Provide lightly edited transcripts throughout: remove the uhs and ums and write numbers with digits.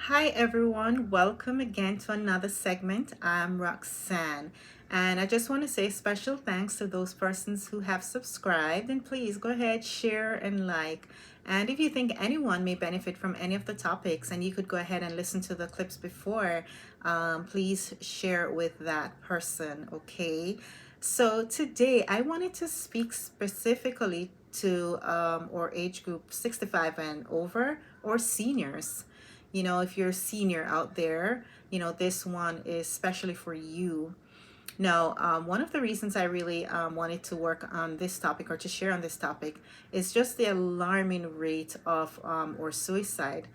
Hi everyone, welcome again to another segment. I'm Roxanne, and I just want to say special thanks to those persons who have subscribed. And please go ahead, share, and like. And if you think anyone may benefit from any of the topics and you could go ahead and listen to the clips before, please share it with that person, okay? So today I wanted to speak specifically to or age group 65 and over or seniors. If you're a senior out there, this one is especially for you. Now, one of the reasons I really wanted to work on this topic or to share on this topic is just the alarming rate of or suicide.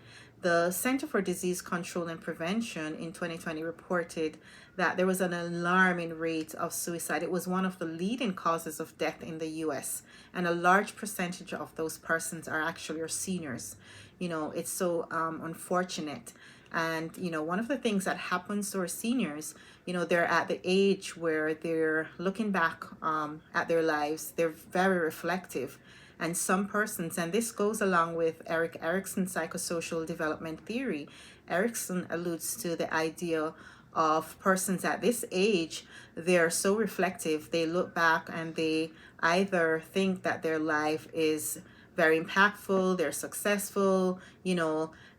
The Center for Disease Control and Prevention in 2020 reported that there was an alarming rate of suicide. It was one of the leading causes of death in the US, and a large percentage of those persons are actually our seniors. It's so unfortunate. And, one of the things that happens to our seniors, they're at the age where they're looking back at their lives, they're very reflective. And some persons, and this goes along with Eric Erickson's psychosocial development theory. Erickson alludes to the idea of persons at this age, they're so reflective, they look back and they either think that their life is very impactful, they're successful,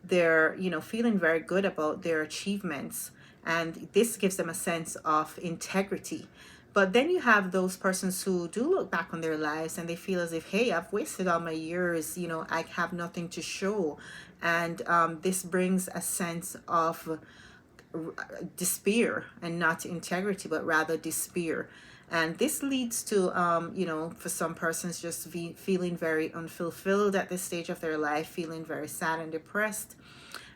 they're, feeling very good about their achievements. And this gives them a sense of integrity. But then you have those persons who do look back on their lives and they feel as if, hey, I've wasted all my years, I have nothing to show. And this brings a sense of despair, and not integrity, but rather despair. And this leads to, for some persons, just feeling very unfulfilled at this stage of their life, feeling very sad and depressed.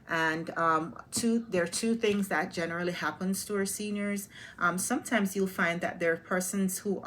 And there are two things that generally happens to our seniors. Sometimes you'll find that there are persons who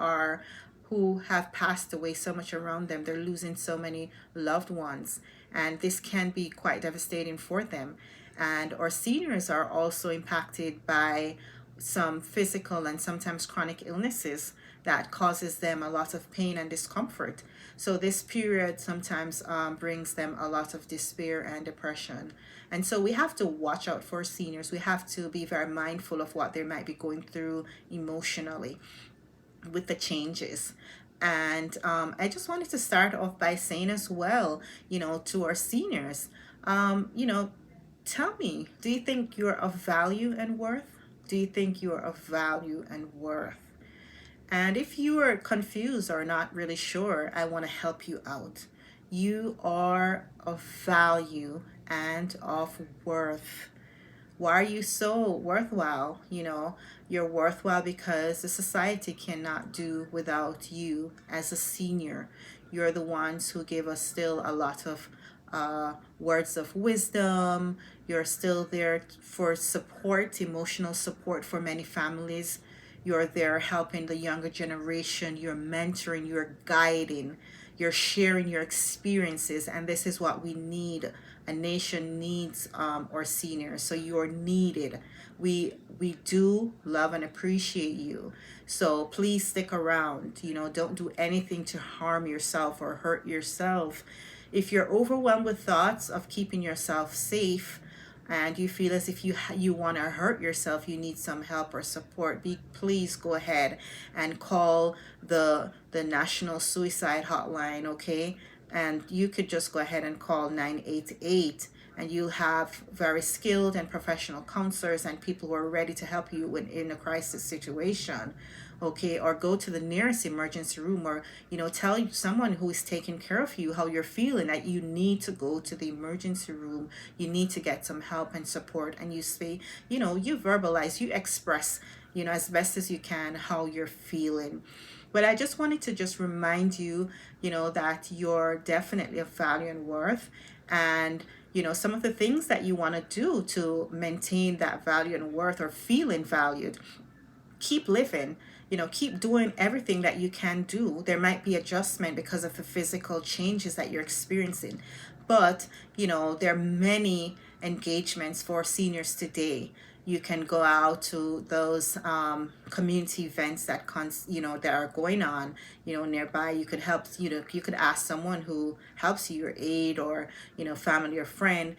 have passed away so much around them. They're losing so many loved ones, and this can be quite devastating for them. And our seniors are also impacted by some physical and sometimes chronic illnesses that causes them a lot of pain and discomfort. So this period sometimes brings them a lot of despair and depression. And so we have to watch out for seniors. We have to be very mindful of what they might be going through emotionally with the changes. And I just wanted to start off by saying as well, to our seniors, tell me, do you think you're of value and worth? Do you think you're of value and worth? And if you are confused or not really sure, I want to help you out. You are of value and of worth. Why are you so worthwhile? You're worthwhile because the society cannot do without you as a senior. You're the ones who give us still a lot of words of wisdom. You're still there for support, emotional support for many families. You're there helping the younger generation. You're mentoring, you're guiding, you're sharing your experiences. And this is what we need. A nation needs our seniors. So you're needed. We do love and appreciate you. So please stick around. Don't do anything to harm yourself or hurt yourself. If you're overwhelmed with thoughts of keeping yourself safe, and you feel as if you want to hurt yourself, you need some help or support, please go ahead and call the National Suicide Hotline, okay? And you could just go ahead and call 988, and you'll have very skilled and professional counselors and people who are ready to help you when in a crisis situation, okay? Or go to the nearest emergency room, or tell someone who is taking care of you how you're feeling, that you need to go to the emergency room, you need to get some help and support. And you say, you verbalize, you express, as best as you can how you're feeling. But I just wanted to just remind you, that you're definitely of value and worth. And some of the things that you want to do to maintain that value and worth, or feeling valued, keep living. Keep doing everything that you can do. There might be adjustment because of the physical changes that you're experiencing, but there are many engagements for seniors today. You can go out to those community events that that are going on, nearby. You could help, you could ask someone who helps you, your aide, or family or friend,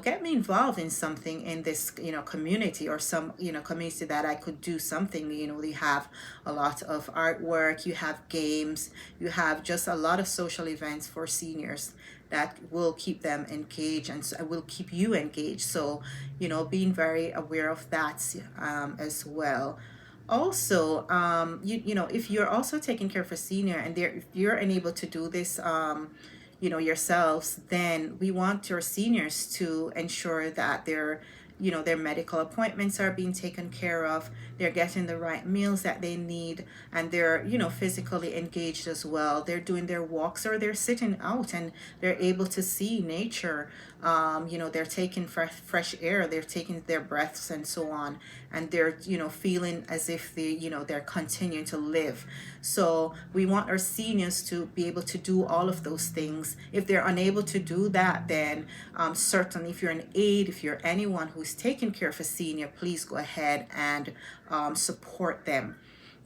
get me involved in something in this community, or some community that I could do something. They have a lot of artwork, you have games, you have just a lot of social events for seniors that will keep them engaged, and will keep you engaged. So being very aware of that as well. Also, if you're also taking care of a senior, and if you're unable to do this yourselves, then we want your seniors to ensure that their medical appointments are being taken care of, they're getting the right meals that they need, and they're physically engaged as well. They're doing their walks, or they're sitting out and they're able to see nature. They're taking fresh air, they're taking their breaths and so on, and they're feeling as if they're continuing to live. So we want our seniors to be able to do all of those things. If they're unable to do that, then certainly, if you're an aide, if you're anyone who's taking care of a senior, please go ahead and support them.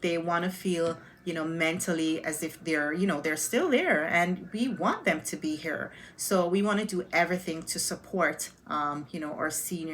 They want to feel mentally as if they're still there, and we want them to be here. So we want to do everything to support our seniors.